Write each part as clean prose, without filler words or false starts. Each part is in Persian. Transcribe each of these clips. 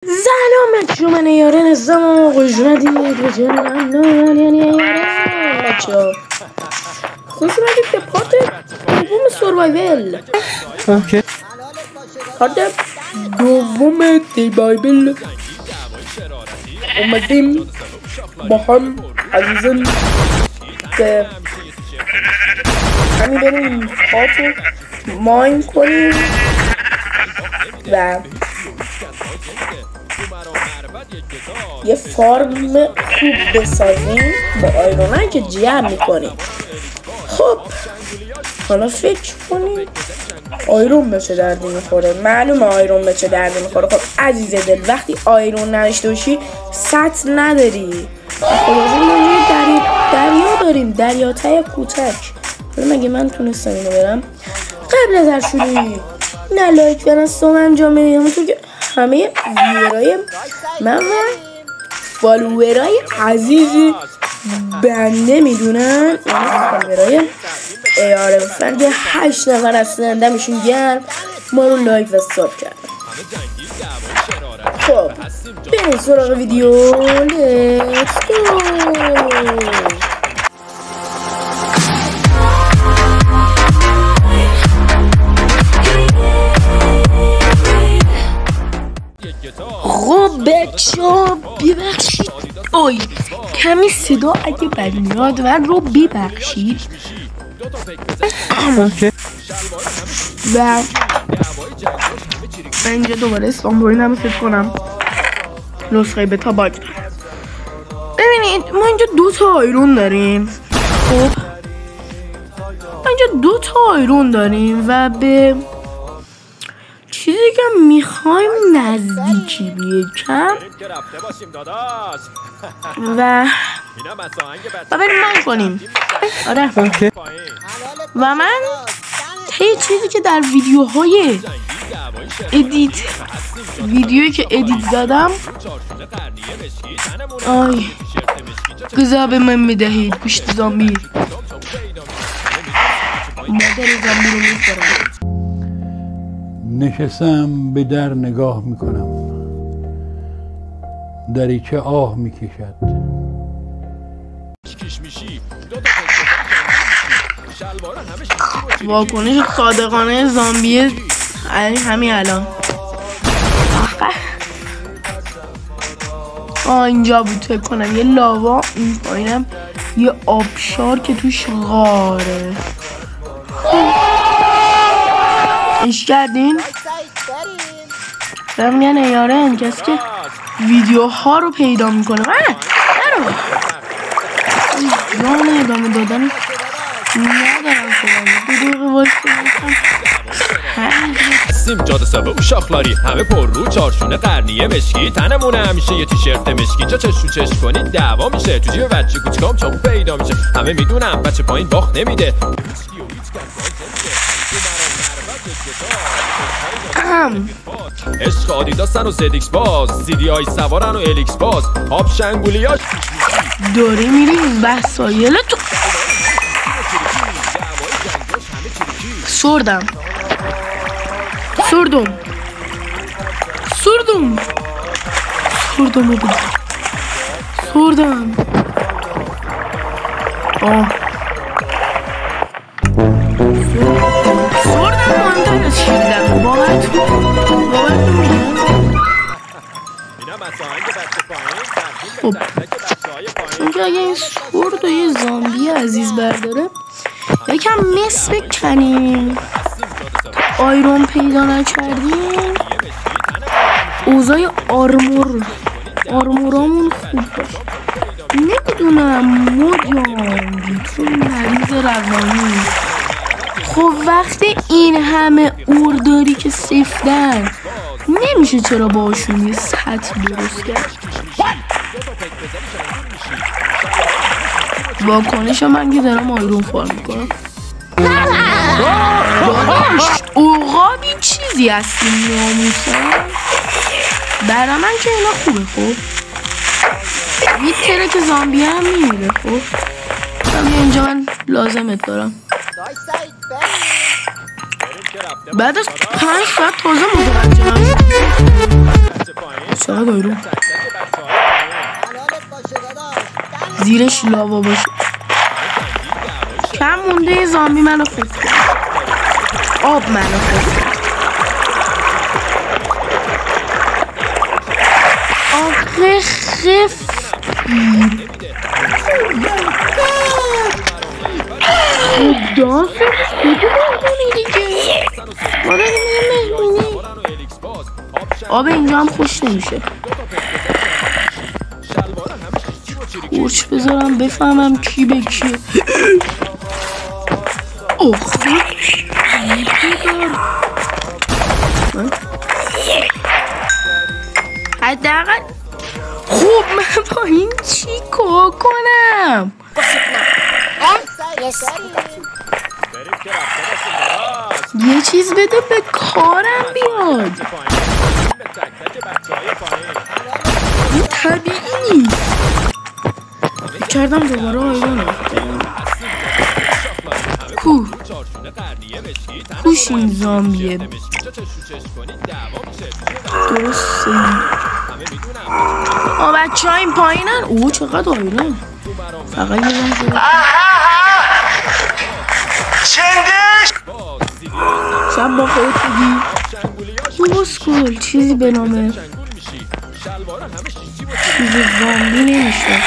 سلام بچه من یارن هستم و خوش اومدید به چنل بچه ها خوش اومدید به پارت دوم سروایول. پارت دوم سروایول اومدیم با هم عزیزان که همین بریم هاتو ماین کنیم و یه فارم خوب بسازیم با آیرونایی که جمع میکنیم. خب حالا فکر کنیم آیرون به چه دردی میخوره. معلومه آیرون به چه دردی میخوره. خب عزیز دل وقتی آیرون نداشته باشی سطل نداری. خلاصه ما یه دریا داریم، دریاچه کوچک. حالا مگه من تونستم اینو برم؟ قبل از هر شروعی نه لایک برستم انجام بدید، همونطور که همه ویورای من و فالوورای عزیز بنده میدونن. این فالوورای ARFN که 8 نفر هستن، دمشون گرم ما رو لایک و ساب کردن. خب بریم سراغ ویدیو. لیتس گو. خب بچه‌ها ببخشید آی کمی صدا اگه بد میاد من رو ببخشید. و من اینجا دوباره اسلامبوری نمی‌فکر کنم نسخه بتا باگ. ببینید ما اینجا 2 تا آیرون داریم. خب اینجا 2 تا آیرون داریم و به چیزی که میخوایم نزدیکی بیکم و بریم من کنیم. آره و من یه چیزی که در ویدیوهای ویدیویی که ادیت زدم آی غذا به من میدهید گوشت زامبی. مادر زامبی رو میخورم. نشستم به در نگاه میکنم، دریچه آه میکشد. واکنش صادقانه زامبی همین الان. اینجا بود فکر کنم یه لاوا، این پایینم یه آبشار که توش غاره. ایش کردین؟ دارم میگن یارن کسی که ویدیوها رو پیدا میکنه. نرو جان ادامه دادن ندارم شدن 2 دقیقه وایس سیم جاده سابه و شاخلاری همه پر رو چارشونه قرنیه مشکی تنمونه همیشه یه تیشرت مشکی جا چش رو چش کنی دعوا میشه تو جیب بچه کوچکام چاقو پیدا میشه. همه میدونم بچه پایین باخت نمیده. عشق آدیداسن و زدیکس باز زیدی های سوارن و الیکس باز آب شنگولی ها داری میری وسایل تو سردم مهمتر از شیلدم. خب چونکه اگه این سرد و یه زامبی عزیز برداره یکم مس بکنیم تا آیرون پیدا نکردیم اوضاع آرمورامون خوب باشه. نمیدونم مجان تو مریض روانی. خب وقتی این همه اور داری که سفتن نمیشه چرا باشون یه سطح درست کرد. واکنش من که دارم آیرون فارم میکنم. اوقابی چیزی هستیم ناموسا برای من که اینا خوبه. خب یه ترک زامبی هم میمیره. خب اینجا من لازمت دارم. بعد از 5 ساعت تازه متوجه نشدم. چقدر آیرون زیرش لاوا باشه. کم مونده زامبی منو خفت کرد. آب منو خفت کرد. آخه خفت دانسش کدو مهمونی دیگه. ما داریم میگه مهمونی. آب اینجا هم خوش نمیشه. تورچ بذارم بفهمم کی به کیه. آخه حداقل خوب من با این چی کار کنم؟ یه چیز بده به کارم بیاد. این طبیعی نیست. کردم دوباره آیرون کوش این زامبیه درسته. بچه ها این پایینن. اوه چقدر آیرون. فقط یه زن شده شب با خودت بگی تو بسکول چیزی به نامه چیزی زامبی نمیشه.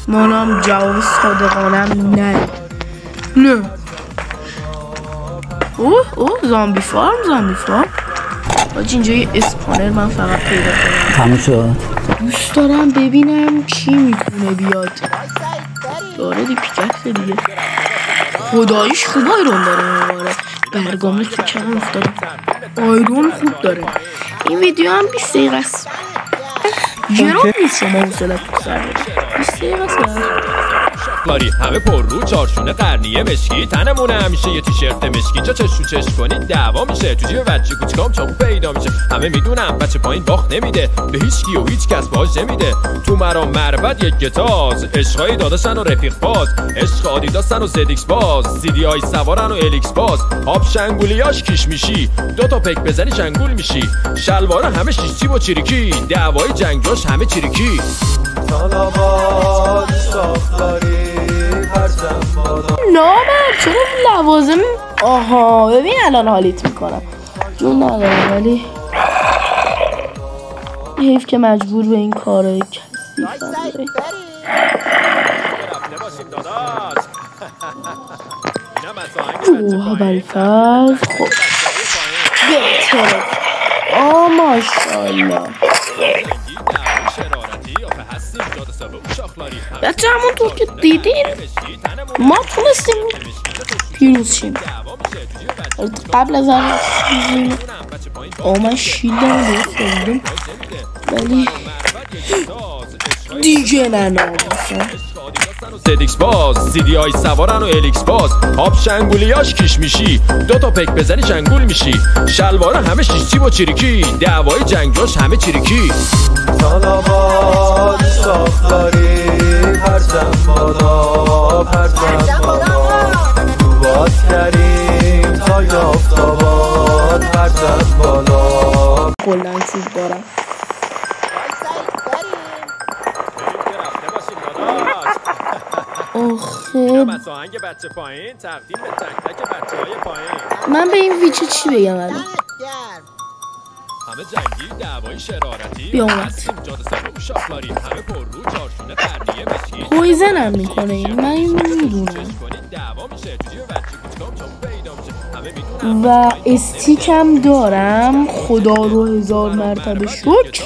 مانم جواب صادقانم نه. اوه زامبی فارم باید اینجا یه اسپانر من فقط پیدا کنم. تموم شد. دوست دارم ببینم کی میتونه بیاد. داره دی پیککس دیگه. خداییش خوب آیرون داره مباره. برگامه تو کلم افتاده. آیرون خوب داره. این ویدیو هم 20 دقیقه است. جرام نیست شما حوصلت تو سر بده. 20 دقیقه است. لاری همه پر رو چارشونه قرنیه مشکی تنمونه همیشه یه تیشرت مشکی جا چش رو چش کنید دعوا میشه تو جیب بچه کوچیکام چاقو پیدا میشه. همه میدونم بچه پایین باخت نمیده به هیچ کی و هیچ کس باج نمیده. تو مرام مربد یک گتاز عشقای داداشن و رفیق باز عشق آدیداسن و زدیکس باز زیدی های سوارن و الیکس باز آب شنگولیاش کیش میشی دوتا پک بزنی شنگول میشی شلوارا همه شیشتی و چیریکی دعوای جنگاش همه چیریکی. نامر چرا لوازم آها ببین الان حالیت میکنم جون ندارم ولی حیف که مجبور به این کاره کسیفم اوه بلفز خب بهتره ماشالله بچه همونطور که دیدین ما تونستیم پیروز شیم. قبل از همه من شیلدم رو خوردم ولی دیگه نناموسم. زدیکس باز زیدی های سوارن و الیکس باز آب شنگولیاش کیش میشی دوتا پک بزنی شنگول میشی شلوارا همه شیشتی و چیریکی دعوای جنگاش همه چیریکی. سالاباد ساختاری پرچم بادا رو باز کریم تا یافتاباد پرچم بالا کلن چوب دارم. آخه من به این ویچه چی بگم الان؟ بیامد پویزنم میکنه این من این میدونم و استیکم دارم خدا رو 1000 مرتبه شکر.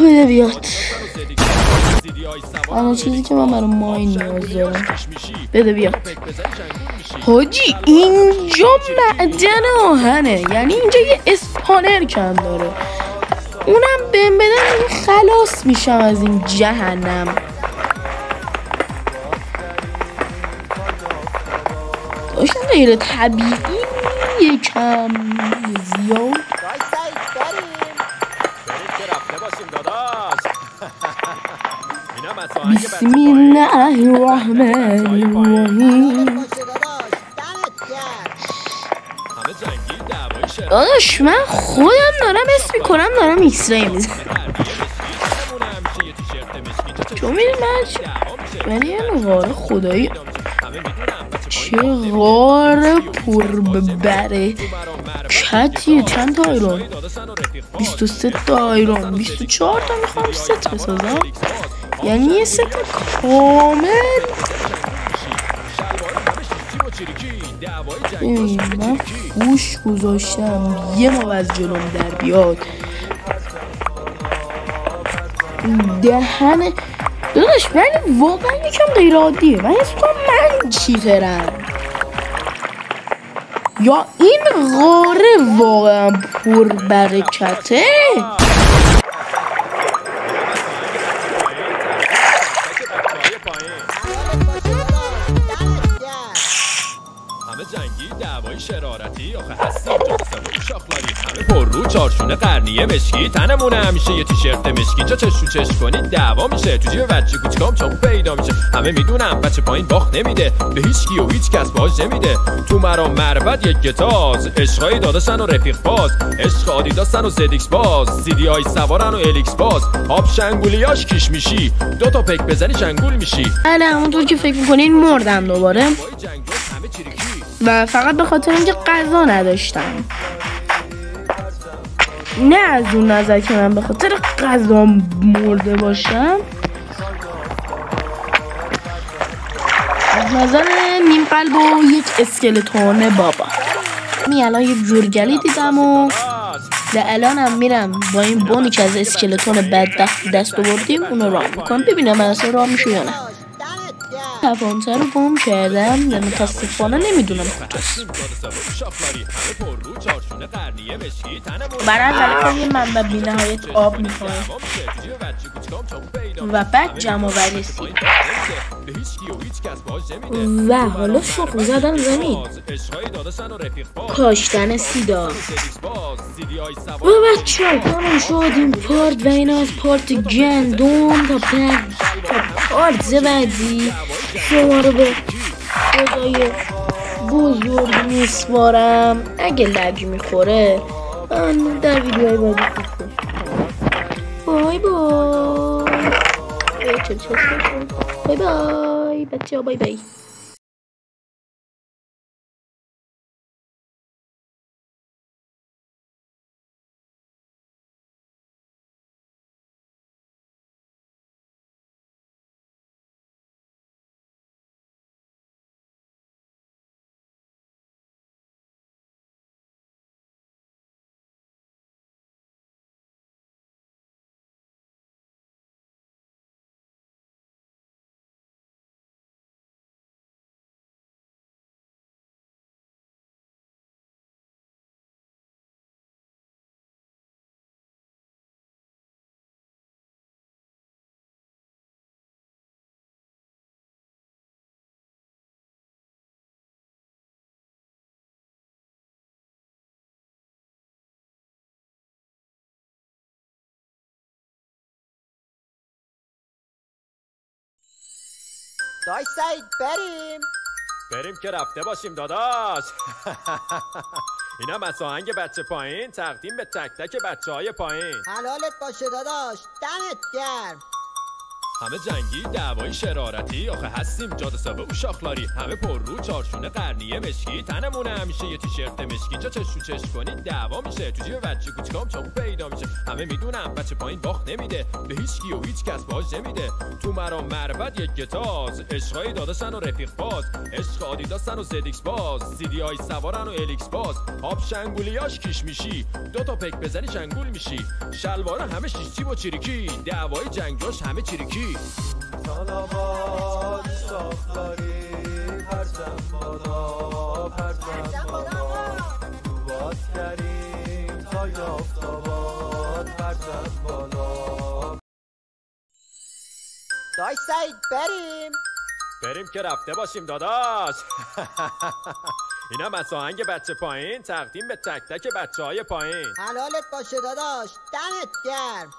بده بیاد اما چیزی که من برای ماین نیاز دارم بده بیاد. حاجی اینجا معدن آهنه یعنی اینجا یه اسپانر کم داره اونم بهم بدن خلاص میشم از این جهنم. داشتم غیر طبیعی یکم زیاد بسم الله الرحمن الرحیم. داداش من خودم دارم اسم میکنم دارم ایکس ری میزنم چون میدونی من یه غار خدایی چه غار پر ببره کتیه چند تا آیرون 23 تا آیرون 24 تا میخوام ست بسازم یعنی یه ست کامل من فوش گذاشتم یه ما از جلوم در بیاد دهن داداش ولی واقعا یکم غیر عادیه من حس کنم من چیترم یا این غاره واقعا پر برکته شرارتی آخه هستیم جا شاخلاری همه پر رو چارشونه قرنیه مشکی تنمونه همیشه یه تیشرت مشکی جا چش رو چش کنید دعوا میشه تو جیب بچه کوچکام چاقو پیدا میشه همه میدونم بچه پایین باخت نمیده به هیچ کی و هیچ کس باج نمیده تو مرام مربد یک گتاز عشقای داداشن و رفیق باز عشق آدیداسن و زدیکس باز سی دی آی سوارن و الیکس باز آب شنگولیاش کیش میشی دو تا پک بزنی شنگول میشی بله همونطور که فکر میکنین مردم دوباره و فقط به خاطر اینکه غذا نداشتم نه از اون نظر که من به خاطر غذا مرده باشم از نظر نیم قلب و یک اسکلتون بابا می الان یک جورگلی دیدم و الانم میرم با این بونی که از اسکلتون بدبخت دست آوردیم اونو راه میکنم ببینم من اصلا راه میشه یا نه تپانچه رو گم کردم متاسفانه نمیدونم کجاست برای اول یه منبع بی‌نهایت آب میخوام و بعد جمع آوری سیب و حالا شخم زدن زمین کاشتن سیدا و بچه ها کنم شد این پارت و این از پارت گندم تا پارت بعدی شما رو به خدای بزرگ میسپارم اگه لج میخوره من در ویدیوهای بعدی بای بای بای بچه ها بای بای. داش سعید بریم که رفته باشیم داداش. اینم از آهنگ بچه پایین تقدیم به تک تک بچه های پایین. حلالت باشه داداش دمت گرم. همه جنگی دعوای شرارتی آخه هستیم جاده سابه و شاخلاری همه پر رو چارشونه قرنیه مشکی تنمونه همیشه یه تیشرت مشکی جا چش رو چش کنید دعوا میشه تو جیب بچه کوچکام چاقو پیدا میشه همه میدونم بچه پایین باخت نمیده به هیچ کی و هیچ کس باج نمیده تو مرام مربد یک گتاز عشقای داداشن و رفیق باز عشق آدیداسن و زدیکس باز سی دی آی سوارن و الیکس باز آب شنگولیاش کیش میشی دو تا پک بزنی شنگول میشی شلوارا همه شیشتی با چریکی دعوای جنگاش همه چریکی سلامات ساختاری پرچم بالا پرچم بالا تو باز کریم تا یافتاباد پرچم بالا. داش سعید بریم که رفته باشیم داداش. اینم از آهنگ بچه پایین تقدیم به تک تک بچه های پایین. حلالت باشه داداش دمت گرم.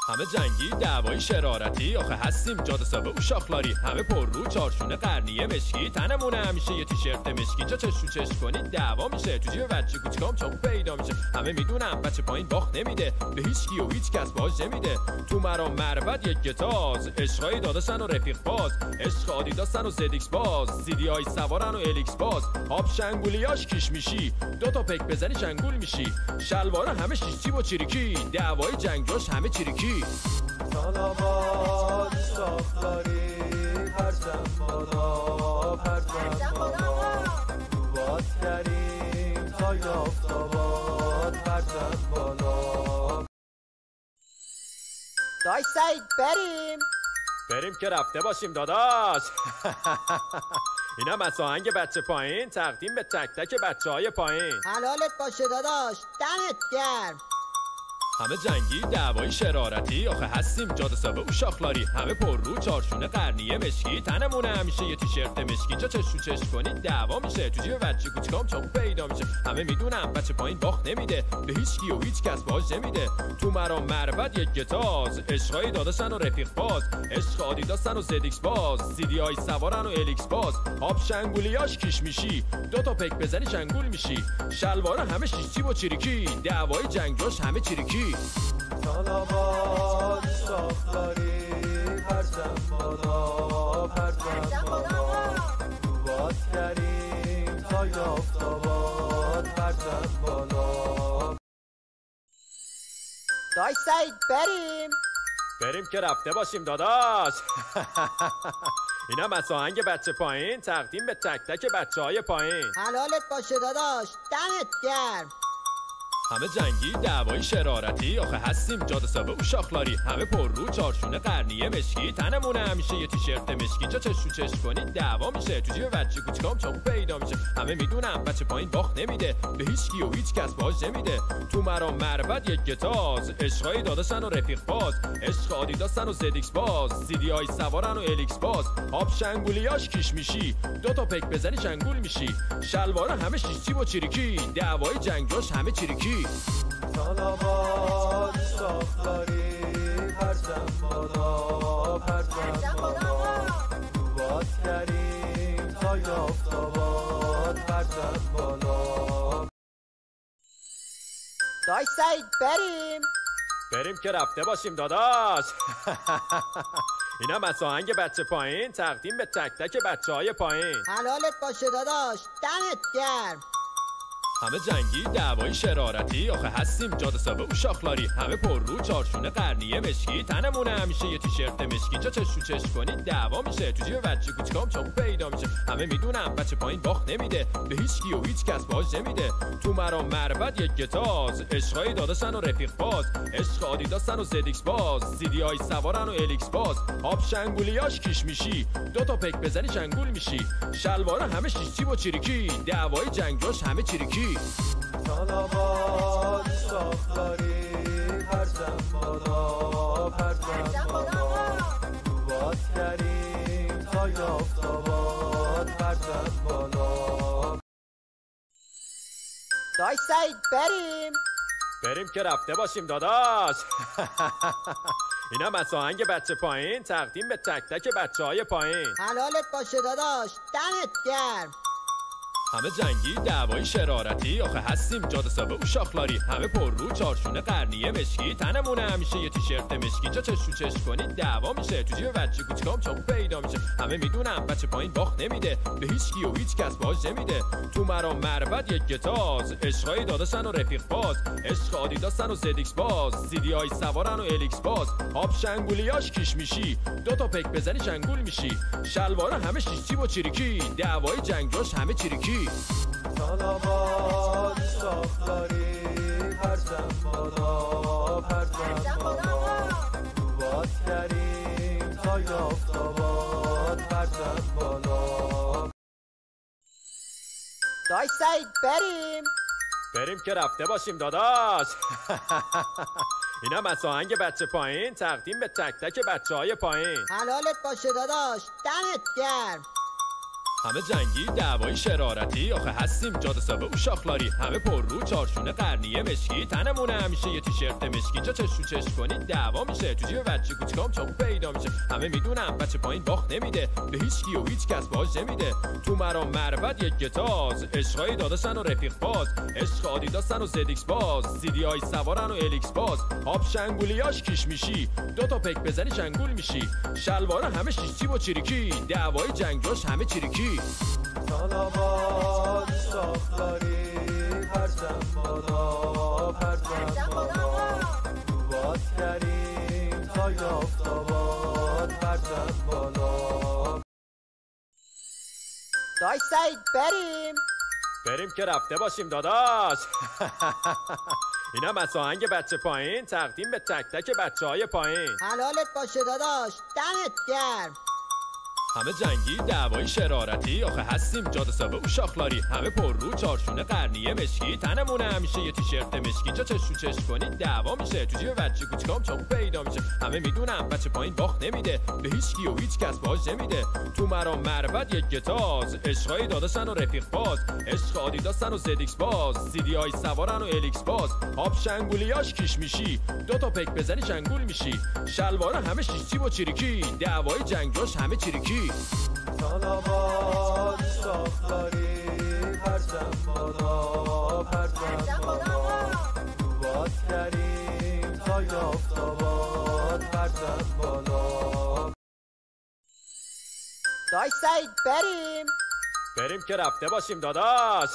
همه جنگی دعوای شرارتی آخه هستیم جاده سابه و شاخلاری همه پر رو چارشونه قرنیه مشکی تنمونه همیشه یه تیشرت مشکی جا چش رو چش کنید دعوا میشه تو جیب بچه کوچیکام چاقو پیدا میشه همه میدونم بچه پایین باخت نمیده به هیچ کی و هیچ کس باج نمیده تو مرام مربد یک گتاز عشقای داداشن و رفیق باز عشق آدیداسن و زدیکس باز سیدی های سوارن و الیکس باز آب شنگولیاش کیش میشی دو تا پک بزنی شنگول میشی شلوارا همه شیشتی و چیریکی دعوای جنگاش همه چیریکی سلامات شاخداری پرچم بالا پرچم بالا تو باد کریم تا یافتاباد پرچم بالا داش سعید بریم که رفته باشیم داداش اینم از آهنگ بچه پایین تقدیم به تک تک بچه های پایین حلالت باشه داداش دمت گرم همه جنگی دعوای شرارتی آخه هستیم جاده سابه و شاخلاری همه پر رو چارشونه قرنیه مشکی تنمونه همیشه یه تیشرت مشکی جا چش رو چش کنید دعوا میشه تو جیب بچه کوچیکام چاقو پیدا میشه همه میدونم بچه پایین باخت نمیده به هیچ کی و هیچ کس باج نمیده تو مرام مربد یک گتاز عشقای داداشن و رفیق باز عشق آدیداسن و زدیکس باز سیدی های سوارن و الیکس باز آب شنگولیاش کیش میشی دو تا پک بزنی شنگول میشی شلوارا همه شیشتی و چیریکی دعوای جنگاش همه چیریکی سلامات شاخداری پرچم بالا پرچم بالا تو باد کریم تا یافتاباد پرچم بالا داش سعید بریم که رفته باشیم داداش اینم از آهنگ بچه پایین تقدیم به تک تک بچه های پایین حلالت باشه داداش دمت گرم همه جنگی دعوای شرارتی آخه هستیم جاده سابه و شاخلاری همه پر رو چارشونه قرنیه مشکی تنمونه همیشه یه تیشرت مشکی جا چش رو چش کنید دعوا میشه تو جیب بچه کوچیکام چاقو پیدا میشه همه میدونم بچه پایین باخت نمیده به هیچ کی و هیچ کس باج نمیده تو مرام مربد یک گتاز عشقای داداشن و رفیق باز عشق آدیداسن و زدیکس باز سیدی های سوارن و الیکس باز آب شنگولیاش کیش میشی دو تا پک بزنی شنگول میشی شلوارا همه شیشتی و چیریکی دعوای جنگاش همه چیریکی سلامات شاخداری پرچم بالا پرچم بالا تو باد کریم تا یافتاباد پرچم بالا داش سعید بریم که رفته باشیم داداش اینم از آهنگ بچه پایین تقدیم به تک تک بچه های پایین حلالت باشه داداش دمت گرم همه جنگی دعوای شرارتی آخه هستیم جاده سابه و شاخلاری همه پر رو چارشونه قرنیه مشکی تنمونه همیشه یه تیشرت مشکی جا چش رو چش کنید دعوا میشه تو جیب بچه کوچیکام چاقو پیدا میشه همه میدونم بچه پایین باخت نمیده به هیچ کی و هیچ کس باج نمیده تو مرام مربد یک گتاز عشقای داداشن و رفیق باز عشق آدیداسن و زدیکس باز سیدی های سوارن و الیکس باز آب شنگولیاش کیش میشی دو تا پک بزنی شنگول میشی شلوارا همه شیشتی و چیریکی دعوای جنگاش همه چیریکی سلامات شاخداری پرچم بالا پرچم بالا تو باد کریم تا یافتاباد پرچم بالا داش سعید بریم که رفته باشیم داداش اینم از آهنگ بچه پایین تقدیم به تک تک بچه های پایین حلالت باشه داداش دمت گرم همه جنگی دعوای شرارتی آخه هستیم جاده سابه و شاخلاری همه پر رو چارشونه قرنیه مشکی تنمونه همیشه یه تیشرت مشکی جا چش رو چش کنید دعوا میشه تو جیب بچه کوچیکام چاقو پیدا میشه همه میدونم بچه پایین باخت نمیده به هیچ کی و هیچ کس باج نمیده تو مرام مربد یک گتاز عشقای داداشن و رفیق باز عشق آدیداسن و زدیکس باز سیدی های سوارن و الیکس باز آب شنگولیاش کیش میشی دو تا پک بزنی شنگول میشی شلوارا همه شیشتی و چیریکی دعوای جنگاش همه چیریکی سلامات شاخداری پرچم بالا پرچم بالا تو باد کریم تا یافتاباد پرچم بالا داش سعید بریم که رفته باشیم داداش اینم از آهنگ بچه پایین تقدیم به تک تک بچه های پایین حلالت باشه داداش دمت گرم همه جنگی دعوای شرارتی آخه هستیم جاده سابه و شاخلاری همه پر رو چارشونه قرنیه مشکی تنمونه همیشه یه تیشرت مشکی جا چش رو چش کنید دعوا میشه تو جیب بچه کوچکام چاقو پیدا میشه همه میدونم بچه پایین باخت نمیده به هیچ کی و هیچ کس باج نمیده تو مرام مربد یک گتاز عشقای داداشن و رفیق باز عشق آدیداسن و زدیکس باز سیدی های سوارن و الیکس باز آب شنگولیاش کیش میشی دوتا پک بزنی شنگول میشی شلوارا همه شیشتی با چیریکی دعوای جنگاش همه چیریکی سلامات شاخلاری پرچم بالا پرچم بالا تو باد کریم تا یافتاباد پرچم بالا دای سعید بریم که رفته باشیم داداش اینم از آهنگ بچه پایین تقدیم به تک تک بچه های پایین حلالت باشه داداش دمت گرم همه جنگی دعوای شرارتی آخه هستیم جاده سابه و شاخلاری همه پر رو چارشونه قرنیه مشکی تنمونه همیشه یه تیشرت مشکی جا چش رو چش کنید دعوا میشه تو جیب بچه کوچکام چاقو پیدا میشه همه میدونم بچه پایین باخت نمیده به هیچ کی و هیچ کس باج نمیده تو مرام مربد یک گتاز عشقای داداشن و رفیق باز عشق آدیداسن و زدیکس باز سیدی های سوارن و الیکس باز آب شنگولیاش کیش میشی دوتا پک بزنی شنگول میشی شلوارا همه شیشتی با چیریکی دعوای جنگاش همه چیریکی سلامات شاخلاری پرچم بالا پرچم بالا تو باد کریم تا یافتاباد پرچم بالا دای سعید بریم که رفته باشیم داداش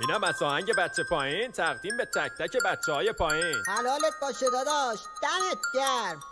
اینم از آهنگ بچه پایین تقدیم به تک تک بچه های پایین حلالت باشه داداش دمت گرم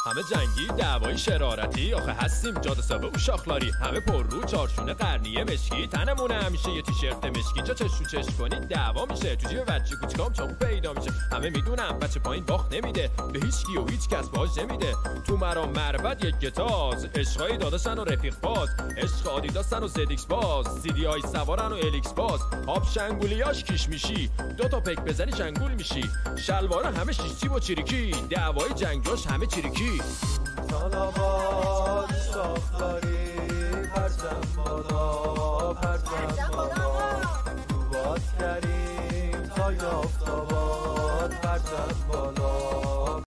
همه جنگی دعوای شرارتی آخه هستیم جاده سابه و شاخلاری همه پر رو چارشونه قرنیه مشکی تنمونه همیشه یه تیشرت مشکی جا چش رو چش کنید دعوا میشه تو جیب بچه کوچکام چاقو پیدا میشه همه میدونم بچه پایین باخت نمیده به هیچ کی و هیچ کس باج نمیده تو مرام مربد یک گتاز عشقای داداشن و رفیق باز عشق آدیداسن و زدیکس باز سیدی های سوارن و الیکس باز آب شنگولیاش کیش میشی دوتا پک بزنی شنگول میشی شلوارا همه شیشتی با چیریکی دعوای جنگاش همه چیریکی سلامات شاخلاری پرچم بالا پرچم بالا تو باد کریم تا یافتاباد پرچم بالا